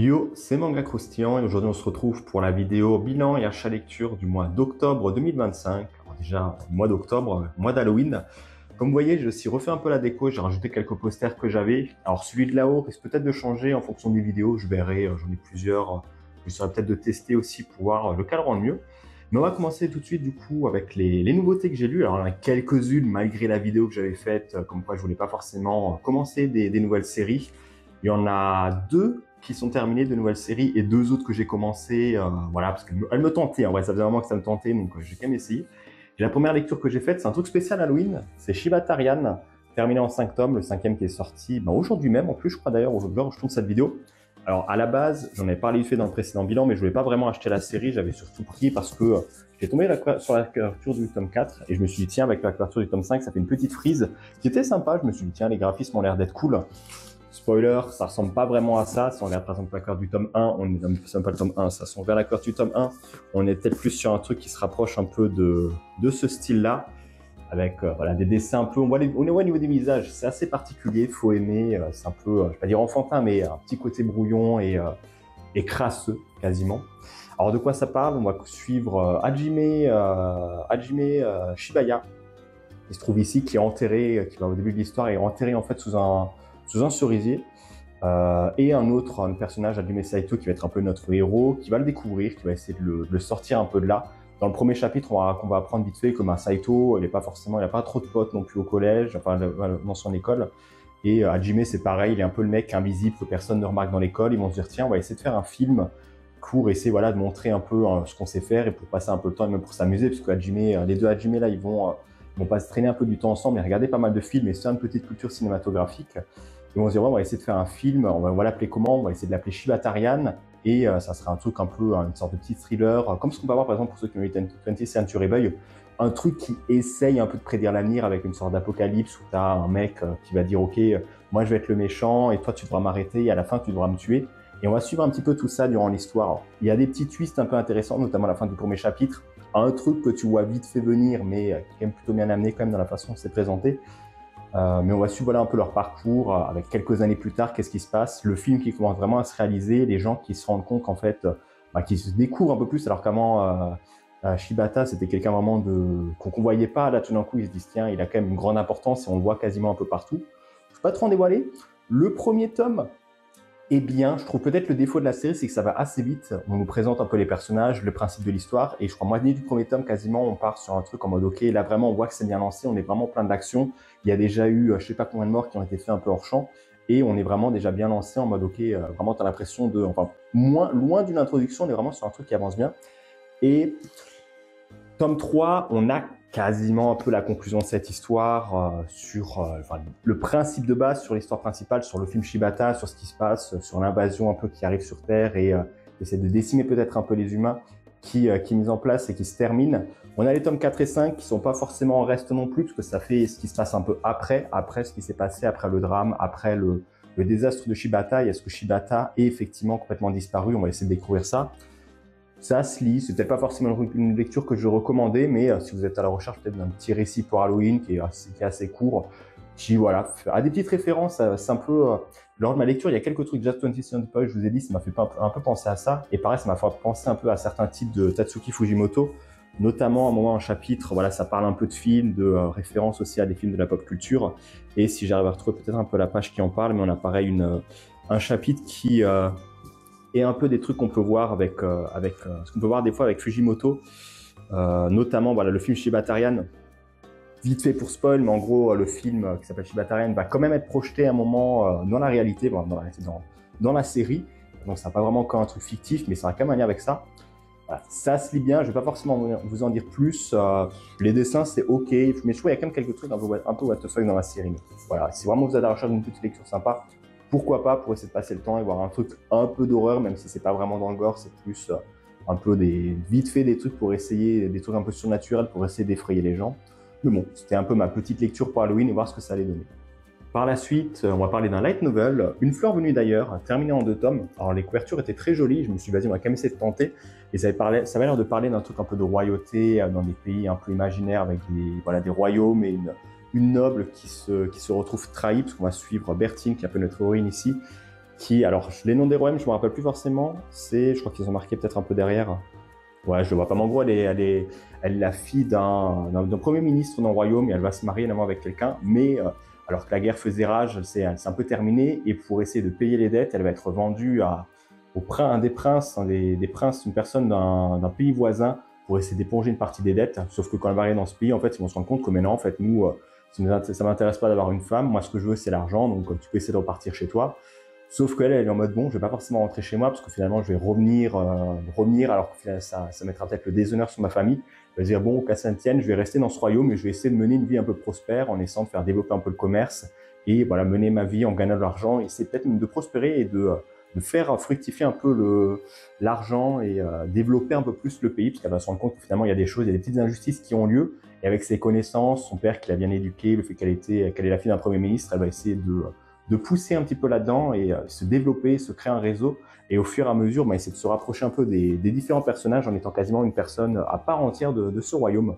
Yo, c'est Manga Croustillant et aujourd'hui on se retrouve pour la vidéo bilan et achat lecture du mois d'octobre 2025. Alors déjà, mois d'octobre, mois d'Halloween. Comme vous voyez, j'ai aussi refait un peu la déco, j'ai rajouté quelques posters que j'avais. Alors celui de là-haut risque peut-être de changer en fonction des vidéos, je verrai, j'en ai plusieurs. J'essaierai peut-être de tester aussi pour voir lequel rend le mieux. Mais on va commencer tout de suite du coup avec les nouveautés que j'ai lues. Alors il y en a quelques-unes malgré la vidéo que j'avais faite, comme quoi je voulais pas forcément commencer des nouvelles séries. Il y en a deux qui sont terminées, de nouvelles séries, et deux autres que j'ai commencé, voilà, parce qu'elles me tentaient, en vrai, ça faisait un moment que ça me tentait, donc j'ai quand même essayé. Et la première lecture que j'ai faite, c'est un truc spécial Halloween, c'est Shibatarian, terminé en 5 tomes, le cinquième qui est sorti aujourd'hui même, en plus je crois d'ailleurs, aujourd'hui où je tourne cette vidéo. Alors à la base, j'en avais parlé fait dans le précédent bilan, mais je voulais pas vraiment acheter la série, j'avais surtout pris parce que j'ai tombé sur la couverture du tome 4, et je me suis dit tiens, avec la couverture du tome 5, ça fait une petite frise qui était sympa, je me suis dit tiens, les graphismes ont l'air d'être cool. Spoiler, ça ressemble pas vraiment à ça. Si on regarde par exemple la couverture du tome 1, on est même pas le tome 1, ça sont vers la couverture du tome 1, on est peut-être plus sur un truc qui se rapproche un peu de ce style-là, avec voilà, des dessins un peu, on voit au niveau des visages, c'est assez particulier, faut aimer, c'est un peu, je vais pas dire enfantin, mais un petit côté brouillon et crasseux, quasiment. Alors de quoi ça parle? On va suivre Hajime Shibaya, qui se trouve ici, qui est enterré, qui va au début de l'histoire, est enterré en fait sous un cerisier. Et un personnage, Hajime Saito, qui va être un peu notre héros, qui va le découvrir, qui va essayer de le sortir un peu de là. Dans le premier chapitre, on va apprendre vite fait comme un Saito, il n'a pas trop de potes non plus au collège, enfin dans son école. Et Hajime, c'est pareil, il est un peu le mec invisible que personne ne remarque dans l'école. Ils vont se dire, tiens, on va essayer de faire un film pour essayer voilà, de montrer un peu ce qu'on sait faire et pour passer un peu le temps et même pour s'amuser, parce que les deux Hajime là, ils vont pas se traîner un peu du temps ensemble et regarder pas mal de films et c'est une petite culture cinématographique. Ils vont se dire, ouais, on va essayer de faire un film, on va l'appeler comment? On va essayer de l'appeler Shibatarian, et ça sera un truc un peu, une sorte de petit thriller, comme ce qu'on va voir par exemple pour ceux qui ont eu 20th Century Boy, un truc qui essaye un peu de prédire l'avenir avec une sorte d'apocalypse où tu as un mec qui va dire, ok, moi je vais être le méchant et toi tu devras m'arrêter et à la fin tu devras me tuer. Et on va suivre un petit peu tout ça durant l'histoire. Il y a des petits twists un peu intéressants, notamment à la fin du premier chapitre, un truc que tu vois vite fait venir, mais qui est quand même plutôt bien amené quand même dans la façon dont c'est présenté. Mais on va suivre voilà, un peu leur parcours avec quelques années plus tard, qu'est-ce qui se passe, le film qui commence vraiment à se réaliser, les gens qui se rendent compte qu'en fait, qui se découvrent un peu plus, alors qu'avant, Shibata, c'était quelqu'un vraiment qu'on voyait pas, là tout d'un coup ils se disent tiens, il a quand même une grande importance et on le voit quasiment un peu partout. Je ne vais pas trop en dévoiler. Le premier tome, eh bien, je trouve peut-être le défaut de la série, c'est que ça va assez vite. On nous présente un peu les personnages, le principe de l'histoire, et je crois moitié du premier tome, quasiment, on part sur un truc en mode ok, là vraiment on voit que c'est bien lancé, on est vraiment plein d'action. Il y a déjà eu, je sais pas combien de morts qui ont été faits un peu hors champ, et on est vraiment déjà bien lancé en mode ok, vraiment t'as l'impression enfin, loin d'une introduction, on est vraiment sur un truc qui avance bien. Et tome 3, on a quasiment un peu la conclusion de cette histoire sur enfin, le principe de base, sur l'histoire principale, sur le film Shibata, sur ce qui se passe, sur l'invasion un peu qui arrive sur Terre et essaie de décimer peut-être un peu les humains qui est mise en place et qui se termine. On a les tomes 4 et 5 qui sont pas forcément en reste non plus, parce que ça fait ce qui se passe un peu après ce qui s'est passé, après le drame, après le désastre de Shibata, et est-ce que Shibata est effectivement complètement disparu? On va essayer de découvrir ça. Ça se lit, c'est peut-être pas forcément une lecture que je recommandais, mais si vous êtes à la recherche peut-être d'un petit récit pour Halloween qui est assez court, qui voilà, a des petites références, c'est un peu... lors de ma lecture, il y a quelques trucs, Just 20th Century Boy, je vous ai dit, ça m'a fait un peu penser à ça, et pareil, ça m'a fait penser un peu à certains types de Tatsuki Fujimoto, notamment à un moment, un chapitre, voilà, ça parle un peu de films, de références aussi à des films de la pop culture, et si j'arrive à retrouver peut-être un peu la page qui en parle, mais on a pareil un chapitre qui... et un peu des trucs qu'on peut voir avec ce qu'on peut voir des fois avec Fujimoto, notamment voilà, le film Shibatarian, vite fait pour spoil, mais en gros le film qui s'appelle Shibatarian va quand même être projeté à un moment dans la réalité, dans la série, donc ça n'a pas vraiment encore un truc fictif, mais ça a quand même un lien avec ça. Voilà, ça se lit bien, je ne vais pas forcément vous en dire plus, les dessins c'est ok, mais je trouve qu'il y a quand même quelques trucs un peu what the fuck dans la série. Mais voilà, si vraiment vous êtes à la recherche d'une petite lecture sympa, pourquoi pas, pour essayer de passer le temps et voir un truc un peu d'horreur, même si c'est pas vraiment dans le gore, c'est plus un peu vite fait des trucs pour essayer, des trucs un peu surnaturels pour essayer d'effrayer les gens. Mais bon, c'était un peu ma petite lecture pour Halloween et voir ce que ça allait donner. Par la suite, on va parler d'un light novel, Une fleur venue d'ailleurs, terminé en 2 tomes. Alors les couvertures étaient très jolies, je me suis dit, vas-y, on va quand même essayer de tenter. Et ça avait l'air de parler d'un truc un peu de royauté, dans des pays un peu imaginaires, avec des royaumes et une noble qui se retrouve trahie, parce qu'on va suivre Bertine, qui est un peu notre héroïne ici, alors les noms des royaumes, je me rappelle plus forcément, je crois qu'ils ont marqué peut-être un peu derrière. Ouais, je le vois pas, mais en gros, elle est la fille d'un premier ministre d'un royaume et elle va se marier évidemment avec quelqu'un, mais alors que la guerre faisait rage, c'est un peu terminé, et pour essayer de payer les dettes, elle va être vendue à un des princes, une personne d'un pays voisin, pour essayer d'éponger une partie des dettes. Sauf que quand elle va arriver dans ce pays, en fait, ils vont se rendre compte que maintenant, en fait, nous, ça m'intéresse pas d'avoir une femme, moi ce que je veux c'est l'argent, donc tu peux essayer de repartir chez toi. Sauf qu'elle, elle est en mode bon, je vais pas forcément rentrer chez moi parce que finalement je vais revenir alors que ça mettra peut-être le déshonneur sur ma famille. Je vais dire bon, qu'à ça ne tienne, je vais rester dans ce royaume et je vais essayer de mener une vie un peu prospère en essayant de faire développer un peu le commerce et voilà, mener ma vie en gagnant de l'argent et essayer peut-être même de prospérer et de faire fructifier un peu l'argent et développer un peu plus le pays, parce qu'elle va se rendre compte que finalement il y a des choses, il y a des petites injustices qui ont lieu, et avec ses connaissances, son père qui l'a bien éduquée, le fait qu'elle est la fille d'un premier ministre, elle va essayer de pousser un petit peu là-dedans et se développer, se créer un réseau, et au fur et à mesure, essayer de se rapprocher un peu des différents personnages en étant quasiment une personne à part entière de ce royaume.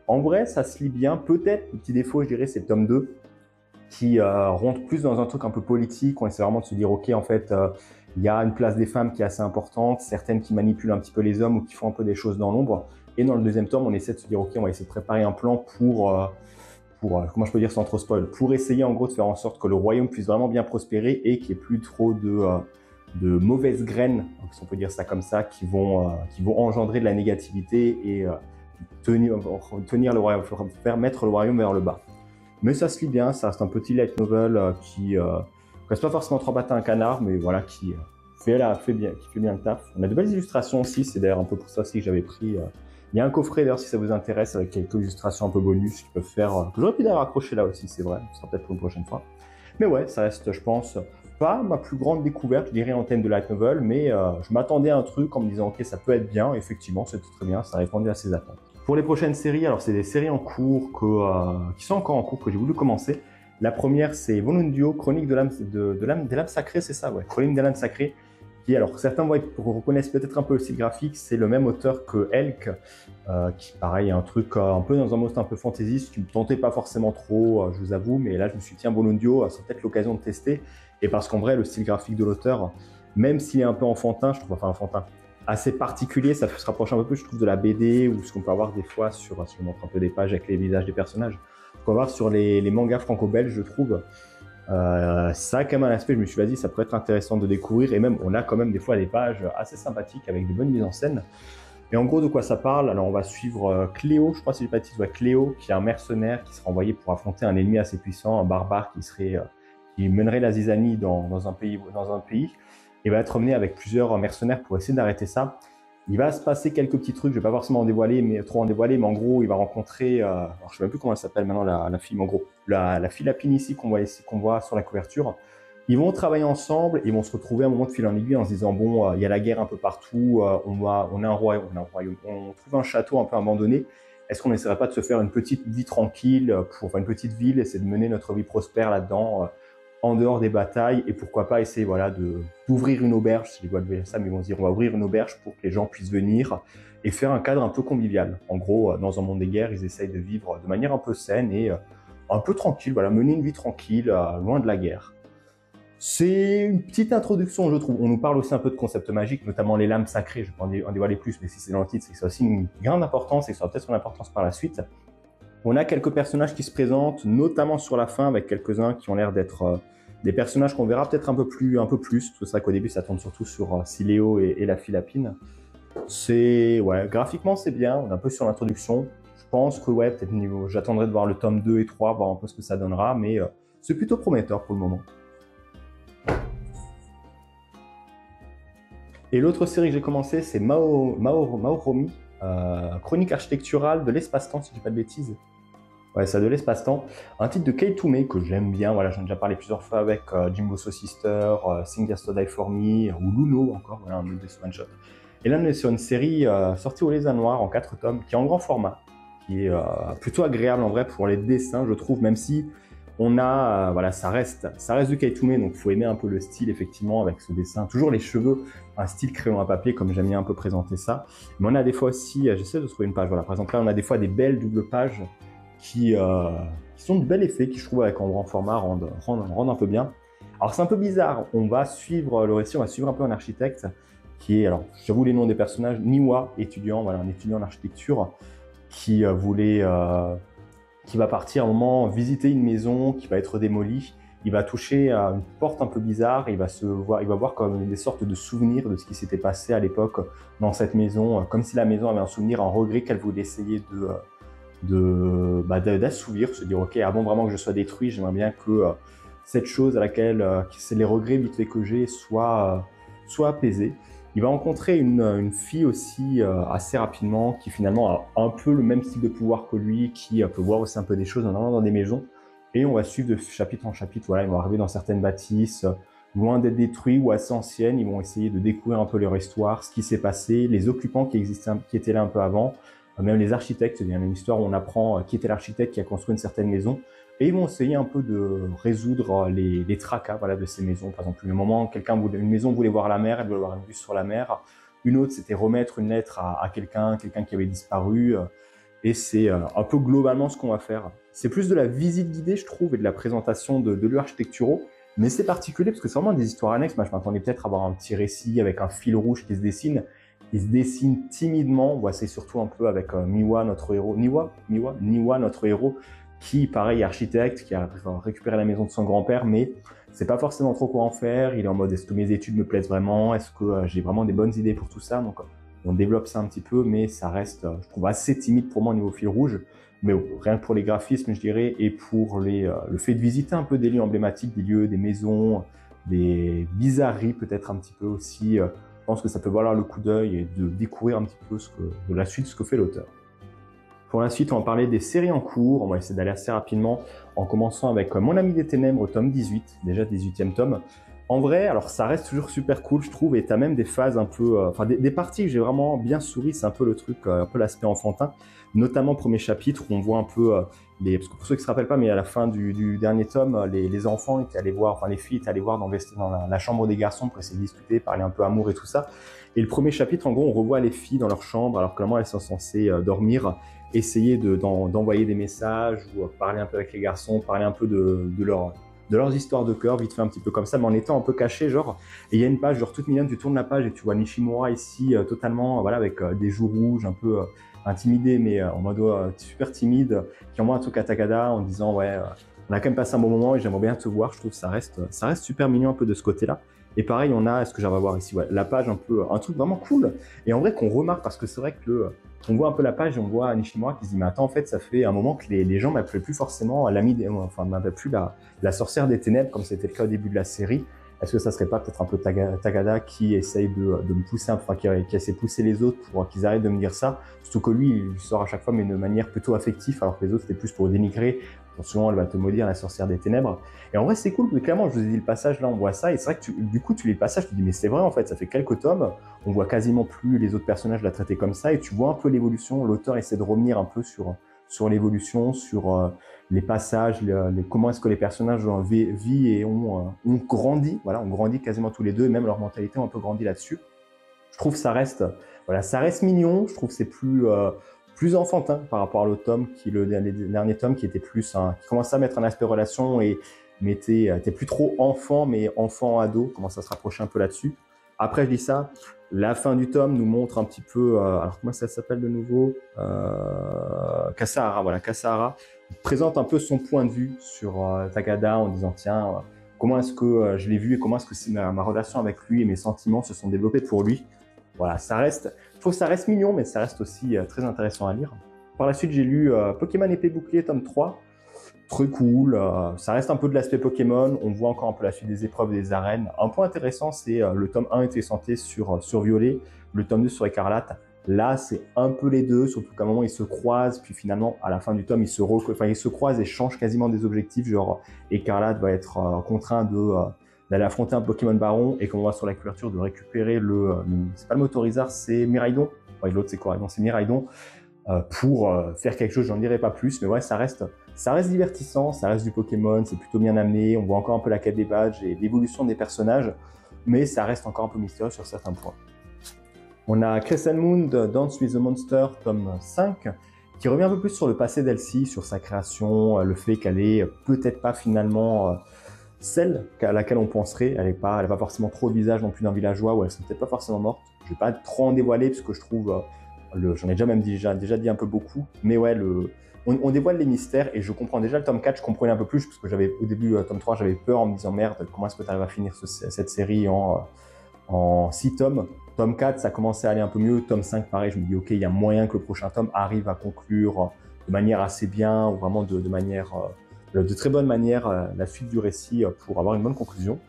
En vrai, ça se lit bien. Peut-être, le petit défaut, je dirais, c'est le tome 2, qui rentre plus dans un truc un peu politique. On essaie vraiment de se dire, ok, en fait, il y a une place des femmes qui est assez importante, certaines qui manipulent un petit peu les hommes ou qui font un peu des choses dans l'ombre. Et dans le deuxième tome, on essaie de se dire, ok, on va essayer de préparer un plan pour comment je peux dire sans trop spoil, pour essayer en gros de faire en sorte que le royaume puisse vraiment bien prospérer et qu'il n'y ait plus trop de mauvaises graines, si on peut dire ça comme ça, qui vont engendrer de la négativité et tenir le royaume, faire mettre le royaume vers le bas. Mais ça se lit bien, ça reste un petit light novel qui reste pas forcément trop battre un canard, mais voilà, qui fait bien le taf. On a de belles illustrations aussi, c'est d'ailleurs un peu pour ça aussi que j'avais pris. Il y a un coffret d'ailleurs si ça vous intéresse avec quelques illustrations un peu bonus qui peuvent faire, que j'aurais pu d'ailleurs accrocher là aussi, c'est vrai, ce sera peut-être pour une prochaine fois. Mais ouais, ça reste, je pense, pas ma plus grande découverte, je dirais, en thème de light novel, mais je m'attendais à un truc en me disant, ok, ça peut être bien, effectivement, c'était très bien, ça a répondu à ses attentes. Pour les prochaines séries, alors c'est des séries en cours qui sont encore en cours, que j'ai voulu commencer. La première, c'est Volundio, Chronique des lames sacrées, c'est ça, ouais, Chronique des lames sacrées, qui, alors certains reconnaissent peut-être un peu le style graphique, c'est le même auteur que Elk, qui pareil, un truc un peu dans un mode un peu fantaisiste, qui me tentait pas forcément trop, je vous avoue, mais là je me suis dit, tiens, Volundio, c'est peut-être l'occasion de tester, et parce qu'en vrai, le style graphique de l'auteur, même s'il est un peu enfantin, je trouve, enfin enfantin, assez particulier, ça se rapproche un peu plus, je trouve, de la BD, ou ce qu'on peut avoir des fois sur, si on montre un peu des pages avec les visages des personnages, ce qu'on peut avoir sur les mangas franco-belges, je trouve. Ça a quand même un aspect, je me suis dit, ça pourrait être intéressant de découvrir, et même, on a quand même des fois des pages assez sympathiques avec de bonnes mises en scène. Et en gros, de quoi ça parle? Alors, on va suivre Cléo, je crois que c'est pas titre, Cléo, qui est un mercenaire qui sera envoyé pour affronter un ennemi assez puissant, un barbare qui mènerait la zizanie dans un pays. Il va être emmené avec plusieurs mercenaires pour essayer d'arrêter ça. Il va se passer quelques petits trucs, je vais pas forcément trop en dévoiler, mais en gros, il va rencontrer, alors je sais même plus comment elle s'appelle maintenant, la fille, mais en gros, la fille lapine ici qu'on voit sur la couverture. Ils vont travailler ensemble, ils vont se retrouver à un moment de fil en aiguille en se disant, bon, il y a la guerre un peu partout, on a un royaume, on trouve un château un peu abandonné. Est-ce qu'on n'essaierait pas de se faire une petite vie tranquille, une petite ville, essayer de mener notre vie prospère là-dedans, en dehors des batailles, et pourquoi pas essayer d'ouvrir une auberge, si les doigts de ça, mais ils vont se dire on va ouvrir une auberge pour que les gens puissent venir et faire un cadre un peu convivial. En gros, dans un monde des guerres, ils essayent de vivre de manière un peu saine et un peu tranquille, mener une vie tranquille, loin de la guerre. C'est une petite introduction, je trouve. On nous parle aussi un peu de concepts magiques, notamment les lames sacrées, je ne vais pas en dévoiler plus, mais si c'est dans le titre, c'est que ça a aussi une grande importance et que ça aura peut-être son importance par la suite. On a quelques personnages qui se présentent, notamment sur la fin, avec quelques-uns qui ont l'air d'être des personnages qu'on verra peut-être un peu plus. C'est vrai qu'au début, ça tourne surtout sur Siléo et la fille lapine. Graphiquement, c'est bien. On est un peu sur l'introduction. Je pense que, peut-être niveau. J'attendrai de voir le tome 2 et 3, voir un peu ce que ça donnera, mais c'est plutôt prometteur pour le moment. Et l'autre série que j'ai commencé, c'est Maoromi, Chronique architecturale de l'espace-temps, si je dis pas de bêtises. Ouais, c'est de l'espace-temps. Un titre de Kei Toomey que j'aime bien. Voilà, j'en ai déjà parlé plusieurs fois avec Jimbo So Sister, Sing Just to Die For Me, ou Luno encore, voilà, un autre de one-shot. Et là, on est sur une série sortie au Lézard Noir en 4 tomes, qui est en grand format, qui est plutôt agréable en vrai pour les dessins, je trouve, même si on a, ça reste du Kei Toomey, donc il faut aimer un peu le style, effectivement, avec ce dessin. Toujours les cheveux, un style crayon à papier, comme j'aime bien un peu présenter ça. Mais on a des fois aussi, j'essaie de trouver une page, voilà, par exemple là, on a des fois des belles doubles pages, qui sont de bel effet, qui je trouve avec en grand format rendent un peu bien. Alors c'est un peu bizarre, on va suivre le récit, on va suivre un peu un architecte qui est, alors j'avoue les noms des personnages, Niwa, étudiant, voilà, un étudiant en architecture qui qui va partir à un moment visiter une maison qui va être démolie. Il va toucher à une porte un peu bizarre, il va voir comme des sortes de souvenirs de ce qui s'était passé à l'époque dans cette maison, comme si la maison avait un souvenir, un regret qu'elle voulait essayer d'assouvir, se dire ok, avant vraiment que je sois détruit, j'aimerais bien que cette chose à laquelle c'est les regrets vite fait que j'ai soit apaisés. Il va rencontrer une fille aussi assez rapidement qui finalement a un peu le même style de pouvoir que lui, qui peut voir aussi un peu des choses en allant dans des maisons. Et on va suivre de chapitre en chapitre. Voilà, ils vont arriver dans certaines bâtisses, loin d'être détruits ou assez anciennes. Ils vont essayer de découvrir un peu leur histoire, ce qui s'est passé, les occupants qui étaient là un peu avant, même les architectes. Il y a une histoire où on apprend qui était l'architecte qui a construit une certaine maison. Et ils vont essayer un peu de résoudre les tracas, voilà, de ces maisons. Par exemple, le moment où une maison voulait voir la mer, elle voulait avoir une vue sur la mer. Une autre, c'était remettre une lettre à quelqu'un qui avait disparu. Et c'est un peu globalement ce qu'on va faire. C'est plus de la visite guidée, je trouve, et de la présentation de lieux architecturaux. Mais c'est particulier parce que c'est vraiment des histoires annexes. Moi, je m'attendais peut-être à avoir un petit récit avec un fil rouge qui se dessine. Il se dessine timidement. On voit c'est surtout un peu avec Niwa, notre héros. Niwa, notre héros, qui, pareil, est architecte, qui a récupéré la maison de son grand-père, mais c'est pas forcément trop quoi en faire. Il est en mode, est-ce que mes études me plaisent vraiment? Est-ce que j'ai vraiment des bonnes idées pour tout ça? Donc, on développe ça un petit peu, mais ça reste, je trouve, assez timide pour moi au niveau fil rouge. Mais rien que pour les graphismes, je dirais, et pour le fait de visiter un peu des lieux emblématiques, des lieux, des maisons, des bizarreries peut-être un petit peu aussi. Je pense que ça peut valoir le coup d'œil et de découvrir un petit peu de la suite ce que fait l'auteur. Pour la suite, on va parler des séries en cours. On va essayer d'aller assez rapidement en commençant avec Mon ami des ténèbres, tome 18, déjà 18e tome. En vrai, alors ça reste toujours super cool, je trouve, et t'as même des phases un peu, enfin des parties que j'ai vraiment bien souri, c'est un peu le truc, un peu l'aspect enfantin, notamment premier chapitre où on voit un peu parce que pour ceux qui se rappellent pas, mais à la fin du dernier tome, les enfants étaient allés voir, enfin les filles étaient allées voir dans la chambre des garçons pour essayer de discuter, parler un peu amour et tout ça. Et le premier chapitre, en gros, on revoit les filles dans leur chambre, alors que normalement elles sont censées dormir, essayer d'envoyer des messages ou parler un peu avec les garçons, parler un peu de leurs histoires de cœur, vite fait un petit peu comme ça, mais en étant un peu caché, genre. Et il y a une page, genre toute mignonne, tu tournes la page et tu vois Nishimura ici, totalement, voilà, avec des joues rouges, un peu intimidé, mais en mode super timide, qui envoie un truc à Takada en disant, ouais, on a quand même passé un bon moment et j'aimerais bien te voir. Je trouve que ça reste super mignon un peu de ce côté-là. Et pareil, on a, ce que j'aimerais voir ici, ouais, la page un peu, un truc vraiment cool. Et en vrai, qu'on remarque, parce que c'est vrai que on voit un peu la page et on voit Nishimura qui se dit, mais attends, en fait, ça fait un moment que les gens m'appelaient plus forcément m'appelaient plus la sorcière des ténèbres, comme c'était le cas au début de la série. Est-ce que ça serait pas peut-être un peu Takada qui essaye de me pousser, enfin, qui essaie de pousser les autres pour qu'ils arrêtent de me dire ça? Surtout que lui, il sort à chaque fois, mais de manière plutôt affective, alors que les autres, c'était plus pour dénigrer. Souvent, elle va te maudire, la sorcière des ténèbres. Et en vrai, c'est cool, parce que clairement, je vous ai dit le passage, là, on voit ça, et c'est vrai que du coup, tu lis le passage, tu te dis, mais c'est vrai, en fait, ça fait quelques tomes, on voit quasiment plus les autres personnages la traiter comme ça, et tu vois un peu l'évolution, l'auteur essaie de revenir un peu sur l'évolution, sur les passages, comment est-ce que les personnages vivent et ont grandi, voilà, ont grandi quasiment tous les deux, et même leur mentalité ont un peu grandi là-dessus. Je trouve que ça reste mignon, je trouve que c'est plus enfantin par rapport à l'autre tome, le dernier tome qui était plus, qui commençait à mettre un aspect relation et était plus trop enfant, mais enfant-ado, commence à se rapprocher un peu là-dessus. Après, je dis ça, la fin du tome nous montre un petit peu, alors comment ça s'appelle de nouveau, Kasahara, voilà, Kasahara présente un peu son point de vue sur Takada en disant, tiens, comment est-ce que je l'ai vu et comment est-ce que ma relation avec lui et mes sentiments se sont développés pour lui. Voilà, je trouve que ça reste mignon, mais ça reste aussi très intéressant à lire. Par la suite, j'ai lu Pokémon épée bouclier, tome 3. Très cool, ça reste un peu de l'aspect Pokémon, on voit encore un peu la suite des épreuves des arènes. Un point intéressant, c'est le tome 1 était centré sur Violet, le tome 2 sur Écarlate. Là, c'est un peu les deux, surtout qu'à un moment, ils se croisent, puis finalement, à la fin du tome, ils se croisent et changent quasiment des objectifs, genre Écarlate va être contraint d'aller affronter un Pokémon Baron, et comme on voit sur la couverture, de récupérer c'est pas le Motorizard, c'est Miraidon. Ouais, l'autre, c'est quoi? Non, c'est Miraidon. Pour faire quelque chose, j'en dirai pas plus, mais ouais, ça reste divertissant, ça reste du Pokémon, c'est plutôt bien amené, on voit encore un peu la quête des badges et l'évolution des personnages, mais ça reste encore un peu mystérieux sur certains points. On a Crescent Moon de Dance with the Monster, tome 5, qui revient un peu plus sur le passé d'Elsie, sur sa création, le fait qu'elle est peut-être pas finalement celle à laquelle on penserait. Elle n'a pas forcément trop de visage non plus d'un villageois, ou elle serait peut-être pas forcément morte. Je vais pas trop en dévoiler parce que je trouve, j'en ai déjà dit un peu beaucoup, mais ouais, on dévoile les mystères et je comprends déjà le tome 4, je comprenais un peu plus parce que j'avais au début, tome 3, j'avais peur en me disant merde, comment est-ce que tu arrives à finir cette série en 6 tomes. Tome 4, ça commençait à aller un peu mieux. Tome 5, pareil, je me dis ok, il y a moyen que le prochain tome arrive à conclure de manière assez bien ou vraiment de très bonne manière la suite du récit pour avoir une bonne conclusion.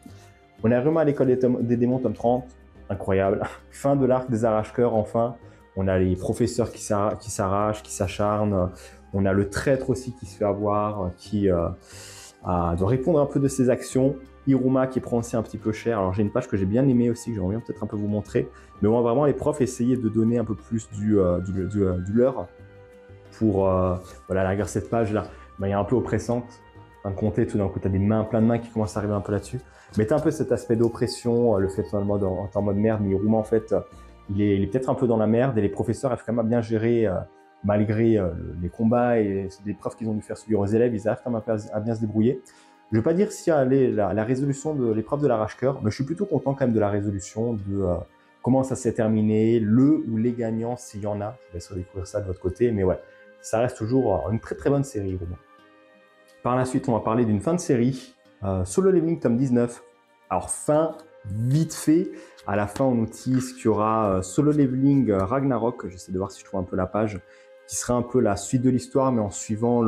On est arrivé à l'école des démons, tome 30, incroyable. Fin de l'arc des arrache-cœurs, enfin. On a les professeurs qui s'arrachent, qui s'acharnent. On a le traître aussi qui se fait avoir, qui doit répondre un peu de ses actions. Iruma qui prend aussi un petit peu cher. Alors j'ai une page que j'ai bien aimée aussi, que j'aimerais peut-être un peu vous montrer. Mais on va vraiment les profs essayer de donner un peu plus du leur pour voilà, larguer cette page-là. Il est un peu oppressante. En train de compter, tout d'un coup, tu as plein de mains qui commencent à arriver un peu là-dessus. Mais tu as un peu cet aspect d'oppression, le fait en mode merde, mais Iruma, en fait, il est peut-être un peu dans la merde et les professeurs arrivent quand même à bien gérer, malgré les combats et les preuves qu'ils ont dû faire subir aux élèves, ils arrivent quand même à bien se débrouiller. Je ne vais pas dire si la résolution de l'épreuve de l'arrache-cœur, mais je suis plutôt content quand même de la résolution, de comment ça s'est terminé, le ou les gagnants, s'il y en a. Je vous laisserai découvrir ça de votre côté, mais ouais, ça reste toujours une très très bonne série. Vraiment. Par la suite, on va parler d'une fin de série, Solo Leveling tome 19. Alors fin, vite fait, à la fin on nous tease qu'il y aura Solo Leveling Ragnarok, j'essaie de voir si je trouve un peu la page, qui sera un peu la suite de l'histoire, mais en suivant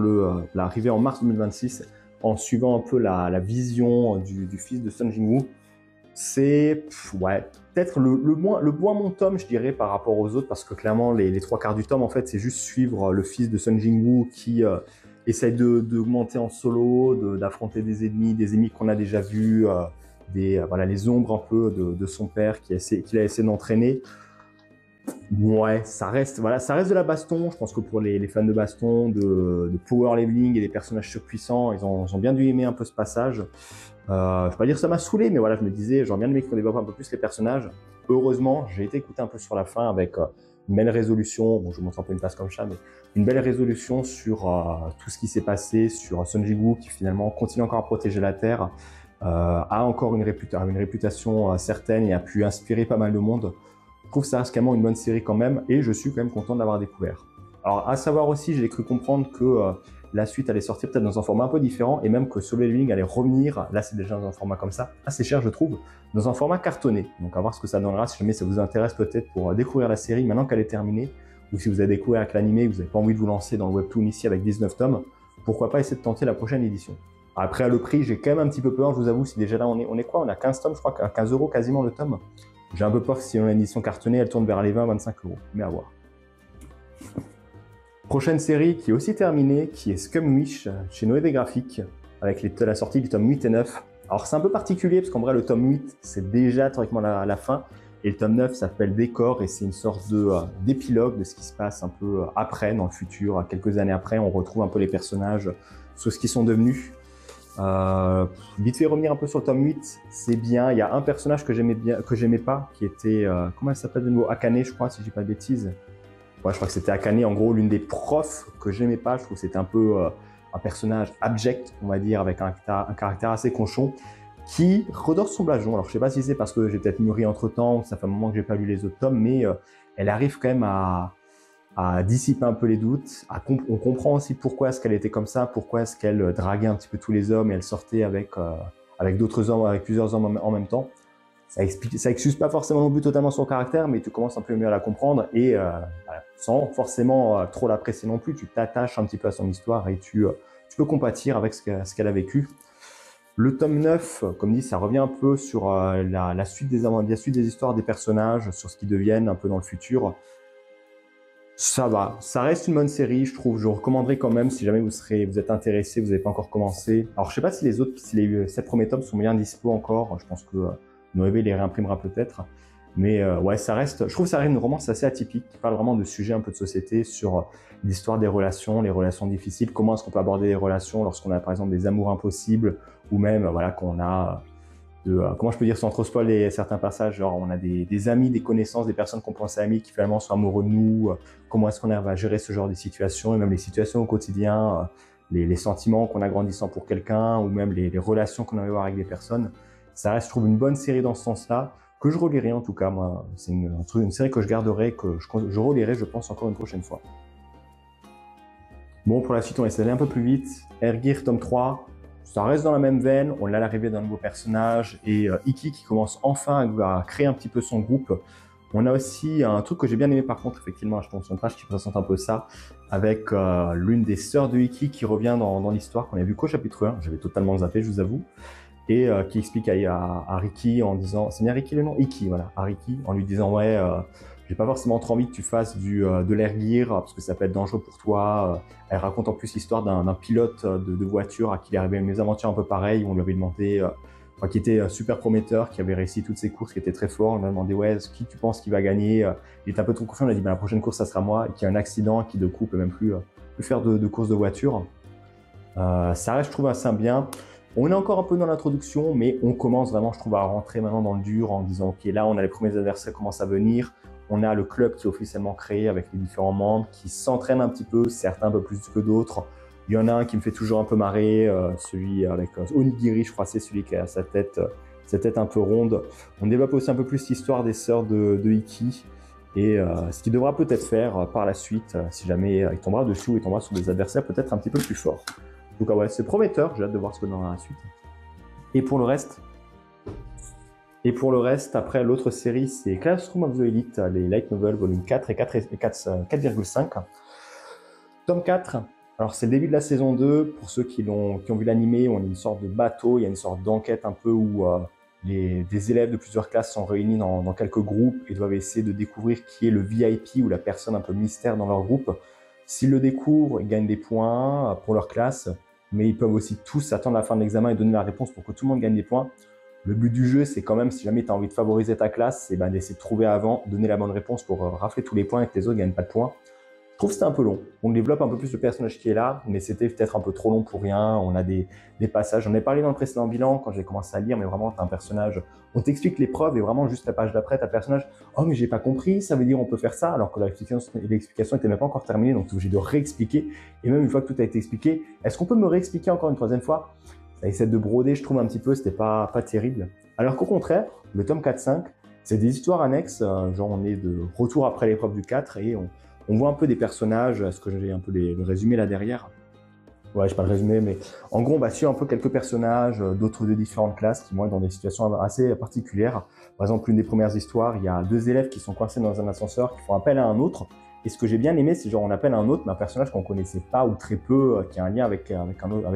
l'arrivée en mars 2026, en suivant un peu la vision du fils de Sun Jin-woo. C'est ouais, peut-être le moins mon tome, je dirais, par rapport aux autres, parce que clairement, les 3 quarts du tome, en fait, c'est juste suivre le fils de Sun Jin-woo qui essaye d'augmenter en solo, d'affronter des ennemis qu'on a déjà vus, voilà, les ombres un peu de son père qu'il a essayé d'entraîner. Ouais, ça reste de la baston. Je pense que pour les fans de baston, de power leveling et des personnages surpuissants, ils ont bien dû aimer un peu ce passage. Je vais pas dire que ça m'a saoulé, mais voilà, je me disais, j'aurais bien aimé qu'on développe un peu plus les personnages. Heureusement, j'ai été écouté un peu sur la fin avec une belle résolution. Bon, je vous montre un peu une place comme ça, mais une belle résolution sur tout ce qui s'est passé, sur Sun Jin-woo qui finalement continue encore à protéger la Terre, a encore une réputation certaine et a pu inspirer pas mal de monde. Je trouve que ça reste quand même une bonne série quand même, et je suis quand même content de l'avoir découvert. Alors, à savoir aussi, j'ai cru comprendre que la suite allait sortir peut-être dans un format un peu différent, et même que Solo Leveling allait revenir, là c'est déjà dans un format comme ça, assez cher je trouve, dans un format cartonné. Donc à voir ce que ça donnera, si jamais ça vous intéresse peut-être pour découvrir la série maintenant qu'elle est terminée, ou si vous avez découvert avec l'animé et que vous n'avez pas envie de vous lancer dans le webtoon ici avec 19 tomes, pourquoi pas essayer de tenter la prochaine édition. Après, à le prix, j'ai quand même un petit peu peur, je vous avoue, si déjà là on est quoi? On a 15 tomes, je crois, à 15 € quasiment le tome. J'ai un peu peur que si on a une édition cartonnée, elle tourne vers les 20-25 €, mais à voir. Prochaine série qui est aussi terminée, qui est Scum Wish chez Noévé Graphique, avec la sortie du tome 8 et 9. Alors c'est un peu particulier, parce qu'en vrai le tome 8, c'est déjà théoriquement la fin, et le tome 9 s'appelle Décor, et c'est une sorte d'épilogue de ce qui se passe un peu après, dans le futur, quelques années après, on retrouve un peu les personnages sur ce qu'ils sont devenus. Vite fait revenir un peu sur le tome 8, c'est bien. Il y a un personnage que j'aimais pas, qui était comment elle s'appelle de nouveau, Akane, je crois, si je dis pas de bêtises. Ouais, je crois que c'était Akane, en gros l'une des profs que j'aimais pas. Je trouve que c'était un peu un personnage abject, on va dire, avec un caractère assez conchon, qui redore son blason. Alors je sais pas si c'est parce que j'ai peut-être mûri entre temps, ça fait un moment que j'ai pas lu les autres tomes, mais elle arrive quand même à dissiper un peu les doutes. On comprend aussi pourquoi est-ce qu'elle était comme ça, pourquoi est-ce qu'elle draguait un petit peu tous les hommes et elle sortait avec d'autres hommes, avec plusieurs hommes en même temps. Ça excuse pas forcément non plus totalement son caractère, mais tu commences un peu mieux à la comprendre et sans forcément trop l'apprécier non plus, tu t'attaches un petit peu à son histoire et tu peux compatir avec ce qu'elle a vécu. Le tome 9, comme dit, ça revient un peu sur la suite des histoires des personnages, sur ce qu'ils deviennent un peu dans le futur. Ça va, ça reste une bonne série, je trouve. Je recommanderais quand même si jamais vous êtes intéressé, vous n'avez pas encore commencé. Alors je sais pas si les 7 premiers tomes sont bien dispo encore. Je pense que Noévé les réimprimera peut-être. Mais ouais, je trouve que ça reste une romance assez atypique qui parle vraiment de sujets un peu de société sur l'histoire des relations, les relations difficiles. Comment est-ce qu'on peut aborder les relations lorsqu'on a par exemple des amours impossibles ou même voilà qu'on a comment je peux dire sans trop spoiler certains passages, genre on a des amis, des connaissances, des personnes qu'on pensait amis qui finalement sont amoureux de nous, comment est-ce qu'on arrive à gérer ce genre de situations et même les situations au quotidien, les sentiments qu'on a grandissant pour quelqu'un ou même les relations qu'on a eu avec des personnes. Ça reste, je trouve, une bonne série dans ce sens-là, que je relirai en tout cas. Moi, c'est une série que je garderai, que je relirai, je pense, encore une prochaine fois. Bon, pour la suite, on va essayer d'aller un peu plus vite. Air tome 3, ça reste dans la même veine. On a l'arrivée d'un nouveau personnage et Ikki qui commence enfin à créer un petit peu son groupe. On a aussi un truc que j'ai bien aimé par contre, effectivement, je tombe sur une page qui présente un peu ça, avec l'une des sœurs de Ikki qui revient dans l'histoire qu'on a vu qu'au chapitre 1. J'avais totalement zappé, je vous avoue. Et qui explique à Riki en disant, c'est bien Riki le nom? Ikki, voilà, à Riki, en lui disant ouais, j'ai pas forcément trop envie que tu fasses de l'air parce que ça peut être dangereux pour toi. Elle raconte en plus l'histoire d'un pilote de voiture à qui il est arrivé une mésaventure un peu pareille, où on lui avait demandé, qui était super prometteur, qui avait réussi toutes ses courses, qui était très fort. On lui a demandé ouais, qui tu penses qui va gagner? Il était un peu trop confiant, on a dit la prochaine course ça sera moi, et qu'il y a un accident, qui de coup peut même plus faire de course de voiture. Ça reste, je trouve, assez bien. On est encore un peu dans l'introduction, mais on commence vraiment, je trouve, à rentrer maintenant dans le dur en disant ok, là on a les premiers adversaires qui commencent à venir. On a le club qui est officiellement créé avec les différents membres qui s'entraînent un petit peu, certains un peu plus que d'autres. Il y en a un qui me fait toujours un peu marrer, celui avec Onigiri, je crois, c'est celui qui a sa tête un peu ronde. On développe aussi un peu plus l'histoire des sœurs de Ikki et ce qu'il devra peut-être faire par la suite, si jamais il tombera dessus ou il tombera sur des adversaires peut-être un petit peu plus forts. Donc ouais, c'est prometteur, j'ai hâte de voir ce que dans la suite. Et pour le reste, après l'autre série, c'est Classroom of the Elite, les light novels, volume 4 et 4,5. Tome 4, alors c'est le début de la saison 2, pour ceux qui ont vu l'animé, on a une sorte de bateau, il y a une sorte d'enquête un peu où des élèves de plusieurs classes sont réunis dans quelques groupes et doivent essayer de découvrir qui est le VIP ou la personne un peu mystère dans leur groupe. S'ils le découvrent, ils gagnent des points pour leur classe, mais ils peuvent aussi tous attendre la fin de l'examen et donner la réponse pour que tout le monde gagne des points. Le but du jeu, c'est quand même, si jamais tu as envie de favoriser ta classe, c'est d'essayer de trouver avant, donner la bonne réponse pour rafler tous les points et que les autres ne gagnent pas de points. Je trouve que c'était un peu long. On développe un peu plus le personnage qui est là, mais c'était peut-être un peu trop long pour rien. On a des passages, j'en ai parlé dans le précédent bilan quand j'ai commencé à lire, mais vraiment, tu as un personnage, on t'explique l'épreuve et vraiment juste la page d'après, tu as un personnage, oh mais j'ai pas compris, ça veut dire on peut faire ça, alors que l'explication n'était même pas encore terminée, donc tu es obligé de réexpliquer. Et même une fois que tout a été expliqué, est-ce qu'on peut me réexpliquer encore une troisième fois? Ça essaie de broder, je trouve un petit peu, c'était pas terrible. Alors qu'au contraire, le tome 4-5, c'est des histoires annexes, genre on est de retour après l'épreuve du 4 et on voit un peu des personnages, est-ce que j'ai un peu le résumé là derrière? Ouais, je pas le résumé, mais en gros, on va suivre un peu quelques personnages, d'autres de différentes classes qui vont être dans des situations assez particulières. Par exemple, une des premières histoires, il y a deux élèves qui sont coincés dans un ascenseur, qui font appel à un autre. Et ce que j'ai bien aimé, c'est genre on appelle un autre, mais un personnage qu'on connaissait pas ou très peu, qui a un lien avec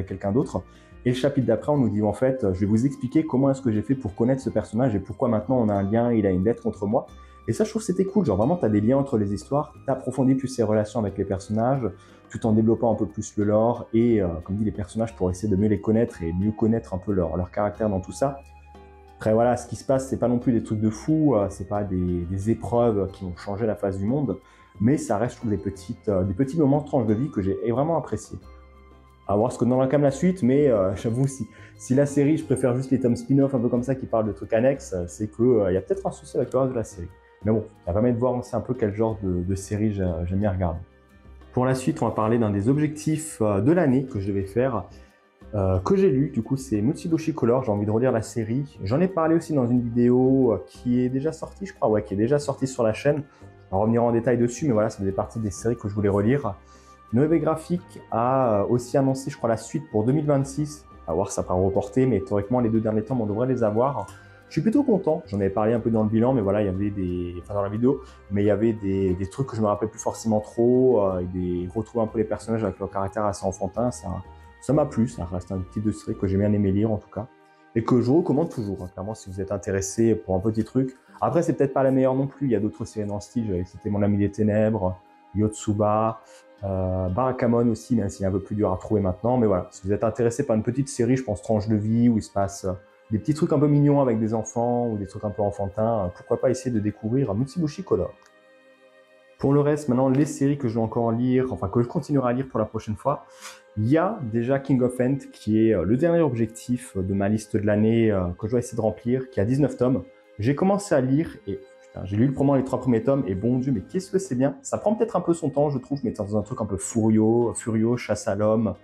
quelqu'un d'autre. Et le chapitre d'après, on nous dit en fait, je vais vous expliquer comment est-ce que j'ai fait pour connaître ce personnage et pourquoi maintenant on a un lien, il a une dette contre moi. Et ça, je trouve que c'était cool. Genre vraiment, tu as des liens entre les histoires, tu approfondis plus ces relations avec les personnages, tout en développant un peu plus le lore et, comme dit, les personnages pour essayer de mieux les connaître et mieux connaître un peu leur caractère dans tout ça. Après, voilà, ce qui se passe, c'est pas non plus des trucs de fou, c'est pas des épreuves qui vont changer la face du monde, mais ça reste, je trouve, des petits moments de tranche de vie que j'ai vraiment appréciés. À voir ce que donnera quand même la suite, mais j'avoue, si la série, je préfère juste les tomes spin-off un peu comme ça qui parlent de trucs annexes, c'est qu'il y a peut-être un souci avec le reste de la série. Mais bon, ça permet de voir aussi un peu quel genre de série j'aime bien regarder. Pour la suite, on va parler d'un des objectifs de l'année que je devais faire, que j'ai lu. Du coup, c'est Mutsuboshi Color. J'ai envie de relire la série. J'en ai parlé aussi dans une vidéo qui est déjà sortie, je crois, ouais, qui est déjà sortie sur la chaîne. On va revenir en détail dessus, mais voilà, ça faisait partie des séries que je voulais relire. Noévé Graphique a aussi annoncé, je crois, la suite pour 2026. À voir, ça va reporter, mais théoriquement, les 2 derniers tomes, on devrait les avoir. Je suis plutôt content. J'en avais parlé un peu dans le bilan, mais voilà, il y avait dans la vidéo, mais il y avait des trucs que je me rappelle plus forcément trop, retrouver un peu les personnages avec leur caractère assez enfantin. Ça m'a plu. Ça reste un petit de série que j'ai bien aimé lire en tout cas, et que je recommande toujours. Clairement, si vous êtes intéressé pour un petit truc. Après, c'est peut-être pas la meilleure non plus. Il y a d'autres séries dans ce style. J'avais cité Mon Ami des Ténèbres, Yotsuba. Barakamon aussi, même s'il est un peu plus dur à trouver maintenant. Mais voilà, si vous êtes intéressé par une petite série, je pense Tranche de vie, où il se passe des petits trucs un peu mignons avec des enfants ou des trucs un peu enfantins, pourquoi pas essayer de découvrir Mutsuboshi Color. Pour le reste, maintenant, les séries que je vais encore lire, enfin que je continuerai à lire pour la prochaine fois, il y a déjà King of End, qui est le dernier objectif de ma liste de l'année que je dois essayer de remplir, qui a 19 tomes. J'ai commencé à lire et j'ai lu vraiment les 3 premiers tomes et bon Dieu, mais qu'est-ce que c'est bien. Ça prend peut-être un peu son temps, je trouve, mais dans un truc un peu furieux, chasse à l'homme,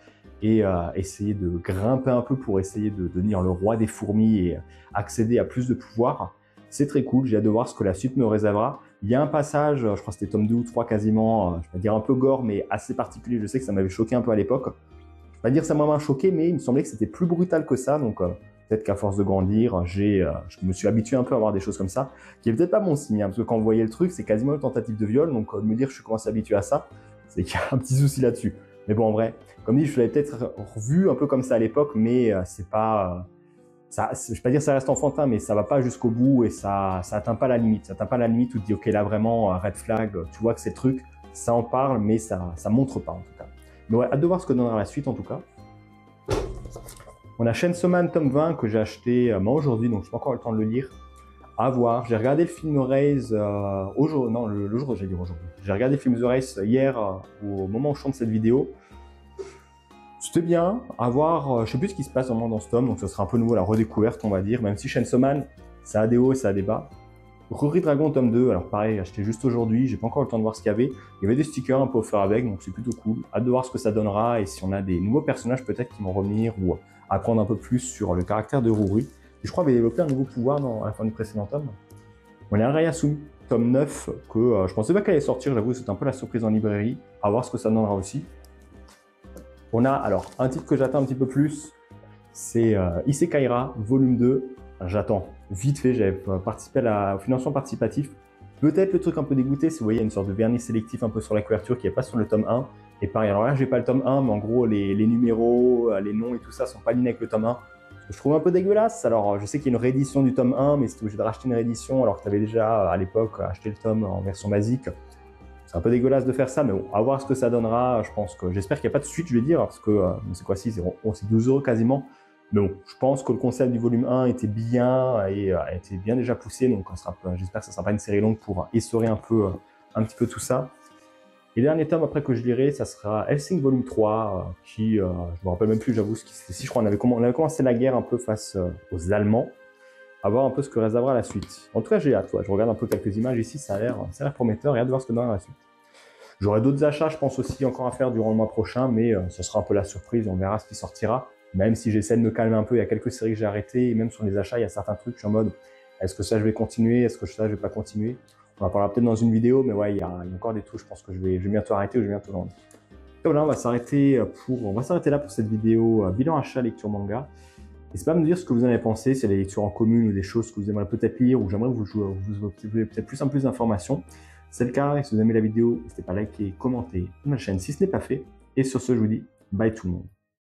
et essayer de grimper un peu pour essayer de devenir le roi des fourmis et accéder à plus de pouvoir. C'est très cool, j'ai hâte de voir ce que la suite me réservera. Il y a un passage, je crois que c'était tome 2 ou 3 quasiment, je vais pas dire un peu gore, mais assez particulier. Je sais que ça m'avait choqué un peu à l'époque. Je vais pas dire que ça m'a choqué, mais il me semblait que c'était plus brutal que ça. Donc peut-être qu'à force de grandir, je me suis habitué un peu à voir des choses comme ça, qui est peut-être pas mon signe, hein, parce que quand vous voyez le truc, c'est quasiment une tentative de viol. Donc de me dire que je suis commencé à habituer à ça, c'est qu'il y a un petit souci là-dessus. Mais bon, en vrai, comme dit, je l'avais peut-être revu un peu comme ça à l'époque, mais c'est pas... ça, je vais pas dire que ça reste enfantin, mais ça va pas jusqu'au bout et ça atteint pas la limite. Ça atteint pas la limite où tu te dis, ok, là vraiment, red flag, tu vois que c'est le truc, ça en parle, mais ça montre pas en tout cas. Mais ouais, hâte de voir ce que donnera la suite en tout cas. On a Chainsaw Man tome 20 que j'ai acheté aujourd'hui, donc je n'ai pas encore eu le temps de le lire. À voir. J'ai regardé le film Raze aujourd'hui. Non, le jour, j'ai dit aujourd'hui. J'ai regardé le film The Race hier au moment où je chante cette vidéo. C'était bien, à voir, je sais plus ce qui se passe vraiment dans ce tome, donc ce sera un peu nouveau la redécouverte on va dire, même si Chainsaw Man, ça a des hauts et ça a des bas. Rory Dragon tome 2, alors pareil, acheté juste aujourd'hui, j'ai pas encore eu le temps de voir ce qu'il y avait. Il y avait des stickers un peu offerts avec, donc c'est plutôt cool. Hâte de voir ce que ça donnera et si on a des nouveaux personnages peut-être qui vont revenir ou apprendre un peu plus sur le caractère de Rory. Et je crois qu'il avait développé un nouveau pouvoir à la fin du précédent tome. On a un Rayasumi, tome 9, que je pensais pas qu'elle allait sortir, j'avoue, c'est un peu la surprise en librairie. À voir ce que ça donnera aussi. On a alors un titre que j'attends un petit peu plus, c'est Isekai'ra, volume 2. J'attends vite fait, j'avais participé au financement participatif. Peut-être le truc un peu dégoûté, si vous voyez, il y a une sorte de vernis sélectif un peu sur la couverture qui n'est pas sur le tome 1. Et pareil, alors là, j'ai pas le tome 1, mais en gros, les numéros, les noms et tout ça sont pas alignés avec le tome 1. Je trouve un peu dégueulasse. Alors, je sais qu'il y a une réédition du tome 1, mais si tu es obligé de racheter une réédition alors que tu avais déjà, à l'époque, acheté le tome en version basique, c'est un peu dégueulasse de faire ça, mais bon, à voir ce que ça donnera. Je pense que j'espère qu'il n'y a pas de suite, je vais dire, parce que c'est quoi, si c'est 12 € quasiment. Mais bon, je pense que le concept du volume 1 était bien et a été bien déjà poussé, donc j'espère que ça ne sera pas une série longue pour essorer un petit peu tout ça. Et le dernier tome après que je lirai, ça sera Hellsing volume 3, qui, je me rappelle même plus, j'avoue, si je crois on avait commencé la guerre un peu face aux Allemands. À voir un peu ce que réservera la suite. En tout cas, j'ai hâte. Ouais. Je regarde un peu quelques images ici, ça a l'air prometteur et hâte de voir ce que donnera la suite. J'aurai d'autres achats, je pense aussi encore à faire durant le mois prochain, mais ce sera un peu la surprise, on verra ce qui sortira. Même si j'essaie de me calmer un peu, il y a quelques séries que j'ai arrêtées, et même sur les achats, il y a certains trucs, je suis en mode, est-ce que ça je vais continuer, est-ce que ça je vais pas continuer? On en parlera peut-être dans une vidéo, mais ouais, il y a encore des trucs, je pense que je vais bientôt arrêter ou je vais bientôt vendre. Et voilà, on va s'arrêter là pour cette vidéo bilan achat lecture manga. N'hésitez pas à me dire ce que vous en avez pensé, s'il y a des lectures en commune ou des choses que vous aimeriez peut-être lire ou j'aimerais que vous ayez peut-être plus d'informations. Si c'est le cas, et si vous avez aimé la vidéo, n'hésitez pas à liker, commenter ma chaîne si ce n'est pas fait. Et sur ce, je vous dis bye tout le monde.